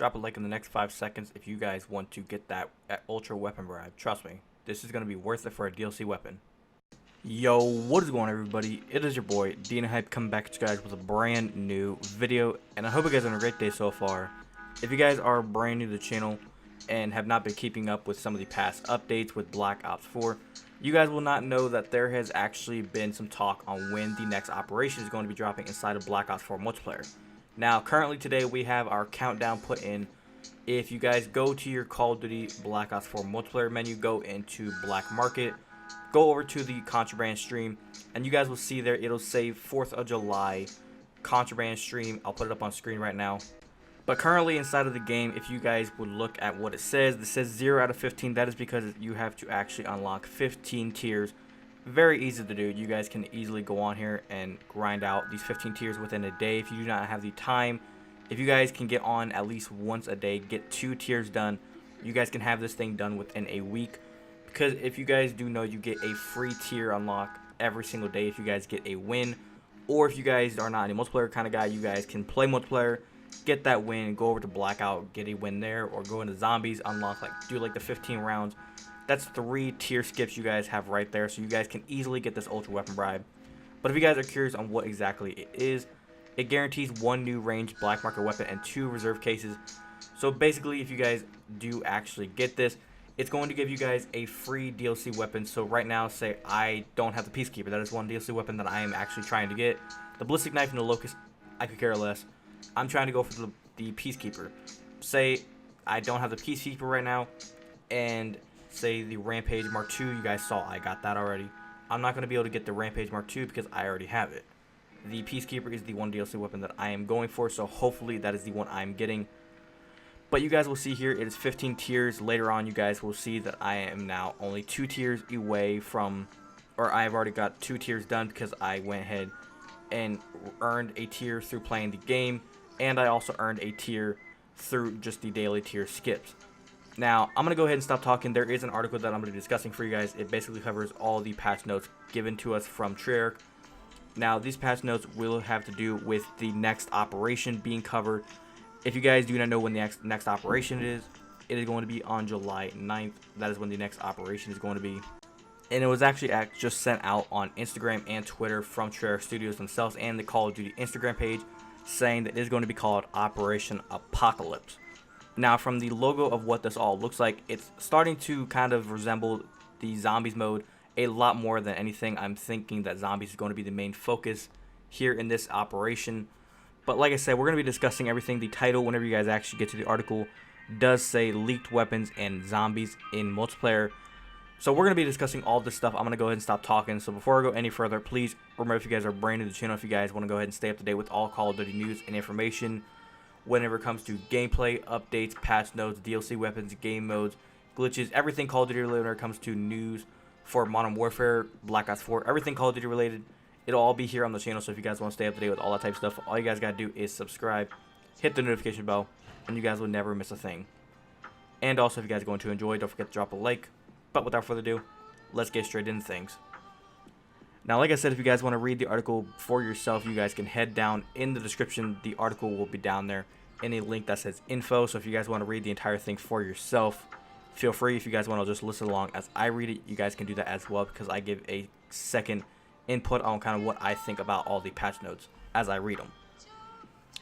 drop a like in the next 5 seconds if you guys want to get that ultra weapon bribe. Trust me, this is going to be worth it for a DLC weapon. Yo, what is going on, everybody? It is your boy Dina Hype coming back at you guys with a brand new video, and I hope you guys are having a great day so far. If you guys are brand new to the channel and have not been keeping up with some of the past updates with Black Ops 4, you guys will not know that there has actually been some talk on when the next operation is going to be dropping inside of Black Ops 4 multiplayer. Now, currently today we have our countdown put in. If you guys go to your Call of Duty Black Ops 4 multiplayer menu, go into Black Market, go over to the contraband stream, and you guys will see there it'll say 4th of July contraband stream. I'll put it up on screen right now. But currently inside of the game, if you guys would look at what it says 0 out of 15. That is because you have to actually unlock 15 tiers. Very easy to do. You guys can easily go on here and grind out these 15 tiers within a day if you do not have the time. If you guys can get on at least once a day, get 2 tiers done, you guys can have this thing done within a week. Because if you guys do know, you get a free tier unlock every single day if you guys get a win. Or if you guys are not a multiplayer kind of guy, you guys can play multiplayer, get that win, go over to Blackout, get a win there, or go into Zombies, unlock, do the 15 rounds. That's 3 tier skips you guys have right there, so you guys can easily get this ultra weapon bribe. But if you guys are curious on what exactly it is, it guarantees 1 new ranged black market weapon and 2 reserve cases. So basically, if you guys do actually get this, it's going to give you guys a free DLC weapon. So right now, say I don't have the Peacekeeper. That is one DLC weapon that I am actually trying to get. The Ballistic Knife and the Locust, I could care less. I'm trying to go for the Peacekeeper. Say I don't have the Peacekeeper right now, and say the Rampage Mark II, you guys saw I got that already. I'm not going to be able to get the Rampage Mark II because I already have it. The Peacekeeper is the one DLC weapon that I am going for, so hopefully that is the one I'm getting. But you guys will see here, it is 15 tiers. Later on, you guys will see that I am now only 2 tiers away from, or I have already got 2 tiers done because I went ahead and earned a tier through playing the game, and I also earned a tier through just the daily tier skips. Now, I'm going to go ahead and stop talking. There is an article that I'm going to be discussing for you guys. It basically covers all the patch notes given to us from Treyarch. Now, these patch notes will have to do with the next operation being covered. If you guys do not know when the next operation is, it is going to be on July 9th. That is when the next operation is going to be. And it was actually just sent out on Instagram and Twitter from Treyarch Studios themselves and the Call of Duty Instagram page, saying that it is going to be called Operation Apocalypse. Now, from the logo of what this all looks like, it's starting to kind of resemble the Zombies mode a lot more than anything. I'm thinking that Zombies is going to be the main focus here in this operation. But like I said, we're going to be discussing everything. The title, whenever you guys actually get to the article, does say leaked weapons and zombies in multiplayer. So we're going to be discussing all this stuff. I'm going to go ahead and stop talking. So before I go any further, please remember, if you guys are brand new to the channel, if you guys want to go ahead and stay up to date with all Call of Duty news and information whenever it comes to gameplay, updates, patch notes, DLC weapons, game modes, glitches, everything Call of Duty related when it comes to news for Modern Warfare, Black Ops 4, everything Call of Duty related, it'll all be here on the channel. So if you guys want to stay up to date with all that type of stuff, all you guys got to do is subscribe, hit the notification bell, and you guys will never miss a thing. And also, if you guys are going to enjoy, don't forget to drop a like. But without further ado, let's get straight into things. Now, like I said, if you guys want to read the article for yourself, you guys can head down in the description. The article will be down there in a link that says info. So if you guys want to read the entire thing for yourself, feel free. If you guys want to just listen along as I read it, you guys can do that as well, because I give a second input on kind of what I think about all the patch notes as I read them.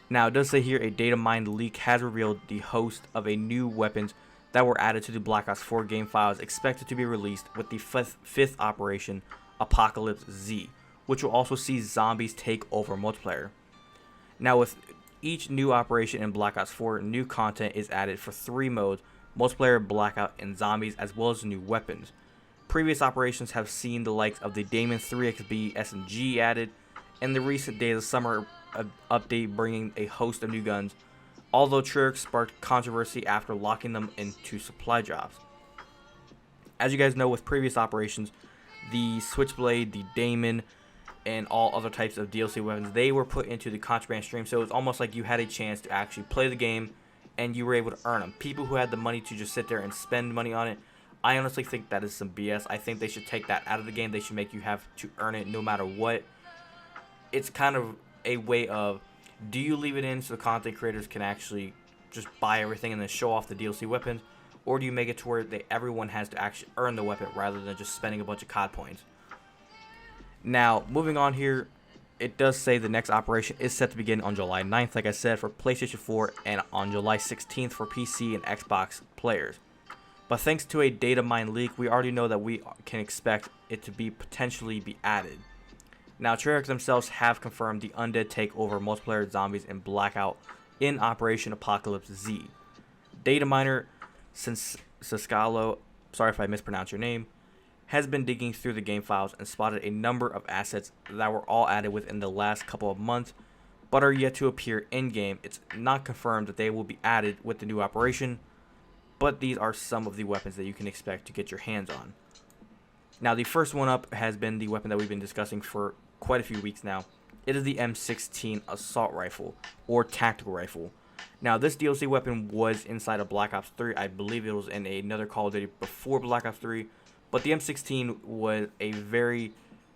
Now, it does say here, a data mined leak has revealed the host of a new weapons that were added to the Black Ops 4 game files, expected to be released with the fifth operation, Apocalypse Z, which will also see zombies take over multiplayer. Now, with each new operation in Black Ops 4, new content is added for 3 modes: multiplayer, blackout, and zombies, as well as new weapons. Previous operations have seen the likes of the Damon 3XB SMG added, and the recent Days of Summer update bringing a host of new guns, although Treyarch sparked controversy after locking them into supply drops. As you guys know, with previous operations, the Switchblade, the Damon, and all other types of DLC weapons, they were put into the contraband stream, so it was almost like you had a chance to actually play the game and you were able to earn them. People who had the money to just sit there and spend money on it, I honestly think that is some BS. I think they should take that out of the game. They should make you have to earn it no matter what. It's kind of a way of, do you leave it in so the content creators can actually just buy everything and then show off the DLC weapons, or do you make it to where everyone has to actually earn the weapon rather than just spending a bunch of COD points? Now, moving on here, it does say the next operation is set to begin on July 9th, like I said, for PlayStation 4, and on July 16th for PC and Xbox players. But thanks to a data mine leak, we already know that we can expect it to be potentially be added. Now, Treyarch themselves have confirmed the undead takeover multiplayer zombies in Blackout in Operation Apocalypse Z. Data miner Siscalo, sorry if I mispronounce your name, has been digging through the game files and spotted a number of assets that were all added within the last couple of months, but are yet to appear in-game. It's not confirmed that they will be added with the new operation, but these are some of the weapons that you can expect to get your hands on. Now, the first one up has been the weapon that we've been discussing for quite a few weeks now. It is the M16 Assault Rifle, or Tactical Rifle. Now, this DLC weapon was inside of Black Ops 3. I believe it was in another Call of Duty before Black Ops 3. But the M16 was a very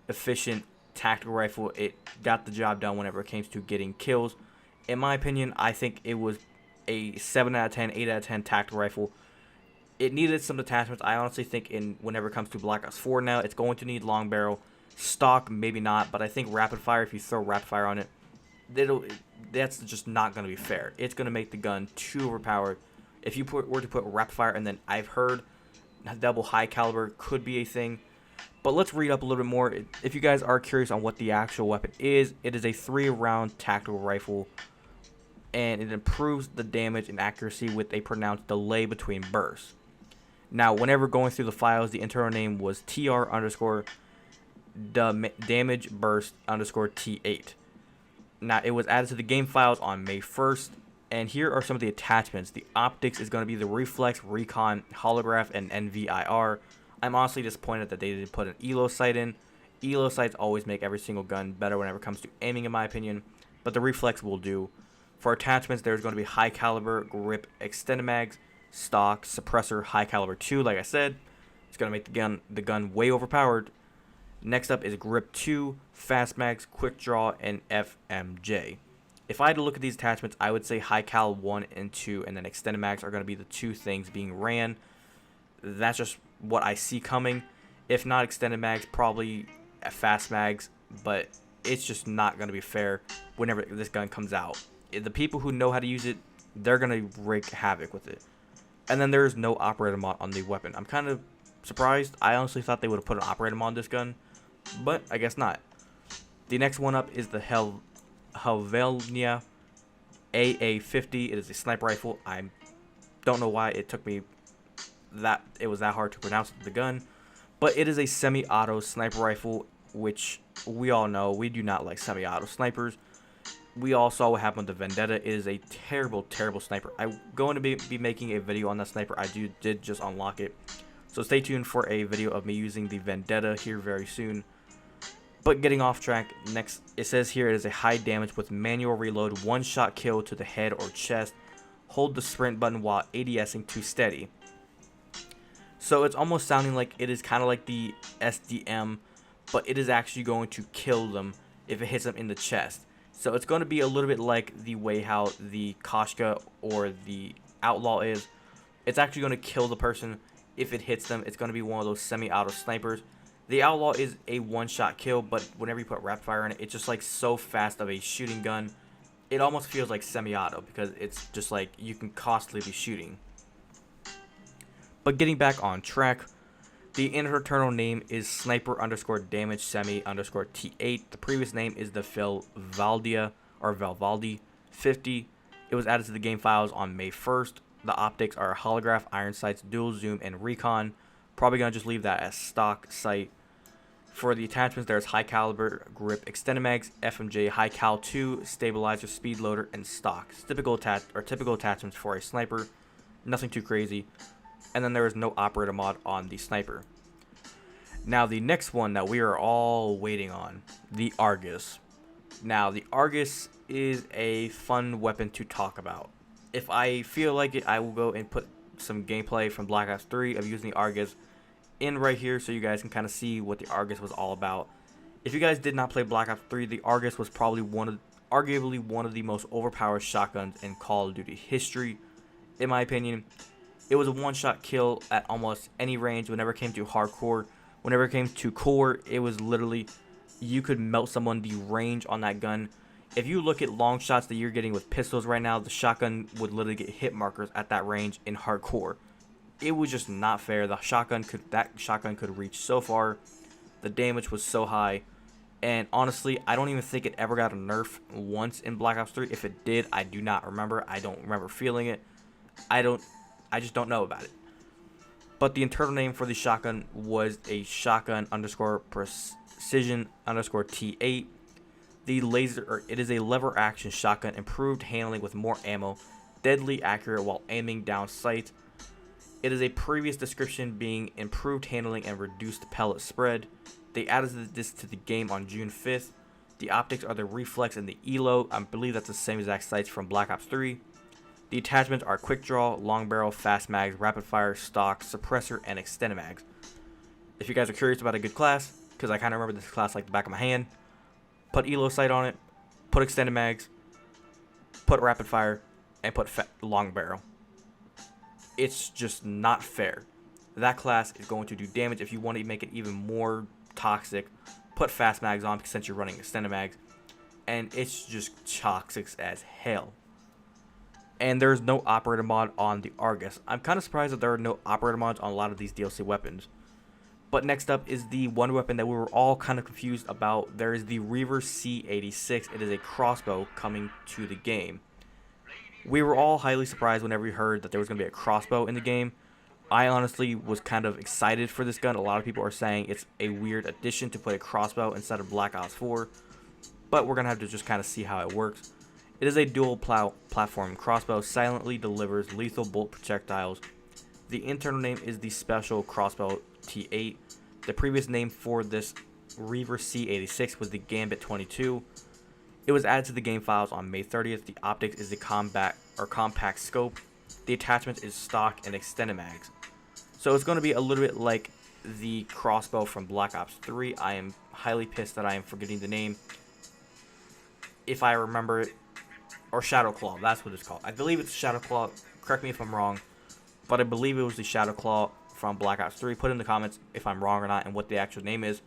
efficient tactical rifle. It got the job done whenever it came to getting kills. In my opinion, I think it was a 7 out of 10, 8 out of 10 tactical rifle. It needed some attachments. I honestly think whenever it comes to Black Ops 4 now, it's going to need long barrel. Stock, maybe not, but I think rapid fire, if you throw rapid fire on it, that's just not going to be fair. It's going to make the gun too overpowered. If you were to put rapid fire, and then I've heard double high caliber could be a thing, but let's read up a little bit more. If you guys are curious on what the actual weapon is, it is a 3-round tactical rifle, and it improves the damage and accuracy with a pronounced delay between bursts. Now, whenever going through the files, the internal name was TR_damage burst _T8. Now, it was added to the game files on May 1st. And here are some of the attachments. The optics is going to be the Reflex, Recon, Holograph, and NVIR. I'm honestly disappointed that they didn't put an ELO sight in. ELO sights always make every single gun better whenever it comes to aiming, in my opinion. But the Reflex will do. For attachments, there's going to be High Caliber, Grip, Extended Mags, Stock, Suppressor, High Caliber 2, like I said. It's going to make the gun way overpowered. Next up is Grip 2, Fast Mags, Quick Draw, and FMJ. If I had to look at these attachments, I would say High Cal 1 and 2, and then Extended Mags are going to be the two things being ran. That's just what I see coming. If not Extended Mags, probably Fast Mags, but it's just not going to be fair whenever this gun comes out. The people who know how to use it, they're going to wreak havoc with it. And then there's no operator mod on the weapon. I'm kind of surprised. I honestly thought they would have put an operator mod on this gun, but I guess not. The next one up is the Helvelnia AA50. It is a sniper rifle. I don't know why it took me it was that hard to pronounce the gun, but it is a semi-auto sniper rifle, which we all know we do not like semi-auto snipers. We all saw what happened with the Vendetta. It is a terrible, terrible sniper. I'm going to be making a video on that sniper. I did just unlock it, so stay tuned for a video of me using the Vendetta here very soon. But getting off track, next it says here it is a high damage with manual reload, one-shot kill to the head or chest. Hold the sprint button while ADSing to steady. So it's almost sounding like it is kind of like the SDM, but it is actually going to kill them if it hits them in the chest. So it's going to be a little bit like the way how the Koshka or the Outlaw is. It's actually going to kill the person if it hits them. It's going to be one of those semi-auto snipers. The Outlaw is a one-shot kill, but whenever you put rapid fire in it, it's just like so fast of a shooting gun. It almost feels like semi-auto because it's just like you can constantly be shooting. But getting back on track, the internal name is Sniper_Damage Semi_T8. The previous name is the Valvaldia or Valvaldi 50. It was added to the game files on May 1st. The optics are Holograph, Iron Sights, Dual Zoom, and Recon. Probably going to just leave that as stock sight. For the attachments, there's High Caliber, Grip, Extended Mags, FMJ, High Cal 2, Stabilizer, Speed Loader, and Stock. Typical attachments for a sniper. Nothing too crazy. And then there is no operator mod on the sniper. Now the next one that we are all waiting on, the Argos. Now the Argos is a fun weapon to talk about. If I feel like it, I will go and put some gameplay from Black Ops 3 of using the Argos in right here so you guys can kind of see what the Argos was all about. If you guys did not play Black Ops 3, the Argos was probably arguably one of the most overpowered shotguns in Call of Duty history. in my opinion, it was a one-shot kill at almost any range. Whenever it came to hardcore, whenever it came to core, it was literally, you could melt someone. The range on that gun, if you look at long shots that you're getting with pistols right now, the shotgun would literally get hit markers at that range in hardcore. It was just not fair. That shotgun could reach so far. The damage was so high. And honestly, I don't even think it ever got a nerf once in Black Ops 3. If it did, I do not remember. I don't remember feeling it. I just don't know about it. But the internal name for the shotgun was a shotgun underscore precision underscore T8. The it is a lever action shotgun, improved handling with more ammo, deadly accurate while aiming down sight. It is a previous description being improved handling and reduced pellet spread. They added this to the game on June 5th. The optics are the reflex and the elo. I believe that's the same exact sights from Black Ops 3. The attachments are quick draw, long barrel, fast mags, rapid fire, stock, suppressor, and extended mags. If you guys are curious about a good class, because I kind of remember this class like the back of my hand, put elo sight on it, put extended mags, put rapid fire, and put long barrel. It's just not fair. That class is going to do damage. If you want to make it even more toxic, put fast mags on since you're running extended mags, and it's just toxic as hell. And there's no operator mod on the Argos. I'm kind of surprised that there are no operator mods on a lot of these DLC weapons. But next up is the one weapon that we were all kind of confused about. There is the Reaver C86. It is a crossbow coming to the game. We were all highly surprised whenever we heard that there was going to be a crossbow in the game. I honestly was kind of excited for this gun. A lot of people are saying it's a weird addition to put a crossbow instead of Black Ops 4. But we're going to have to just kind of see how it works. It is a dual platform crossbow, silently delivers lethal bolt projectiles. The internal name is the Special Crossbow T8. The previous name for this Reaver C86 was the Gambit 22. It was added to the game files on May 30th. The optics is the compact scope. The attachment is stock and extended mags. So it's going to be a little bit like the crossbow from Black Ops 3. I am highly pissed that I am forgetting the name. If I remember it, or Shadow Claw, that's what it's called. I believe it's Shadow Claw. Correct me if I'm wrong, but I believe it was the Shadow Claw from Black Ops 3. Put in the comments if I'm wrong or not and what the actual name is.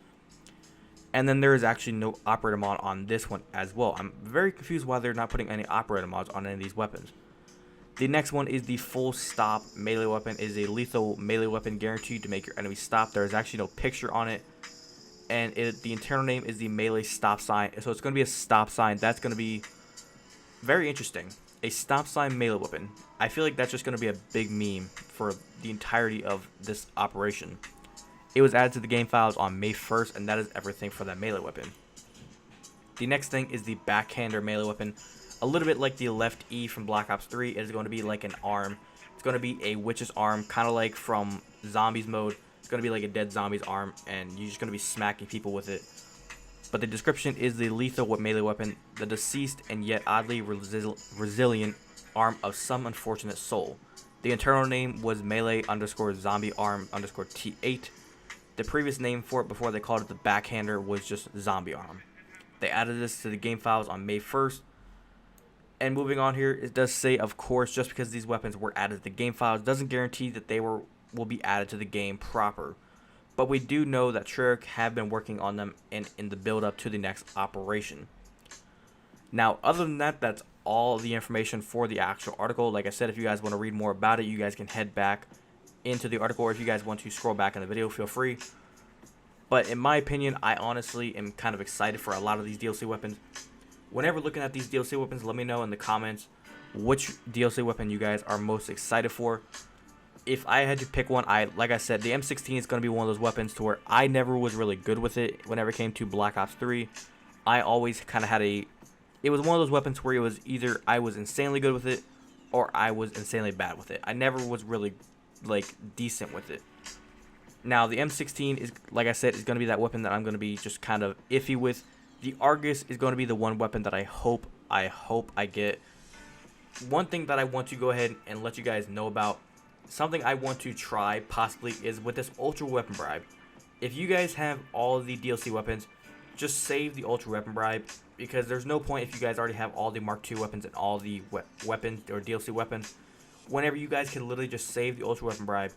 And then there is actually no operator mod on this one as well. I'm very confused why they're not putting any operator mods on any of these weapons. The next one is the Full Stop melee weapon. It is a lethal melee weapon guaranteed to make your enemy stop. There is actually no picture on it. And the internal name is the melee stop sign. So it's going to be a stop sign. That's going to be very interesting. A stop sign melee weapon. I feel like that's just going to be a big meme for the entirety of this operation. It was added to the game files on May 1st, and that is everything for that melee weapon. The next thing is the backhander melee weapon. A little bit like the left E from Black Ops 3. It is going to be like an arm. It's going to be a witch's arm, kind of like from zombies mode. It's going to be like a dead zombie's arm, and you're just going to be smacking people with it. But the description is the lethal melee weapon, the deceased and yet oddly resilient arm of some unfortunate soul. The internal name was melee underscore zombie arm underscore T8. The previous name for it before they called it the backhander was just zombie arm. They added this to the game files on May 1st. And moving on here, it does say, of course, just because these weapons were added to the game files doesn't guarantee that they will be added to the game proper. But we do know that Treyarch have been working on them in the build-up to the next operation. Now, other than that, that's all the information for the actual article. Like I said, if you guys want to read more about it, you guys can head back into the article, or if you guys want to scroll back in the video, feel free. But in my opinion, I honestly am kind of excited for a lot of these DLC weapons. Whenever looking at these DLC weapons, let me know in the comments which DLC weapon you guys are most excited for. If I had to pick one, like I said, the M16 is going to be one of those weapons to where I never was really good with it whenever it came to Black Ops 3. I always kind of had it was one of those weapons where it was either I was insanely good with it or I was insanely bad with it. I never was really like decent with it. Now the M16 is, like I said, is going to be that weapon that I'm going to be just kind of iffy with. The Argus is going to be the one weapon that I hope I get. One thing that I want to go ahead and let you guys know about, something I want to try possibly, is with this Ultra Weapon Bribe. If you guys have all of the DLC weapons, just save the Ultra Weapon Bribe, because there's no point if you guys already have all the Mark II weapons and all the weapons or DLC weapons. whenever you guys can literally just save the Ultra Weapon Bribe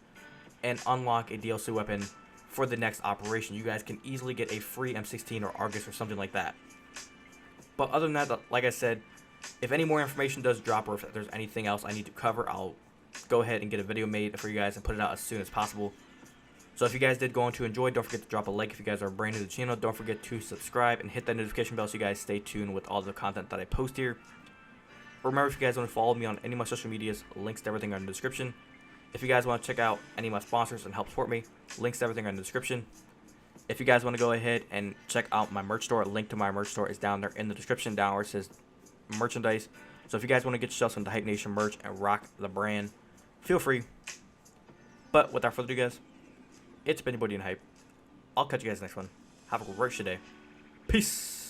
and unlock a DLC weapon for the next operation. You guys can easily get a free M16 or Argos or something like that. But other than that, like I said, if any more information does drop or if there's anything else I need to cover, I'll go ahead and get a video made for you guys and put it out as soon as possible. So if you guys did go on to enjoy, don't forget to drop a like. If you guys are brand new to the channel, don't forget to subscribe and hit that notification bell so you guys stay tuned with all the content that I post here. Remember, if you guys want to follow me on any of my social medias, links to everything are in the description. If you guys want to check out any of my sponsors and help support me, links to everything are in the description. If you guys want to go ahead and check out my merch store, a link to my merch store is down there in the description, down where it says merchandise. So if you guys want to get yourself some Hype Nation merch and rock the brand, feel free. But without further ado, guys, it's been your boy Hype. I'll catch you guys next one. Have a great day. Peace.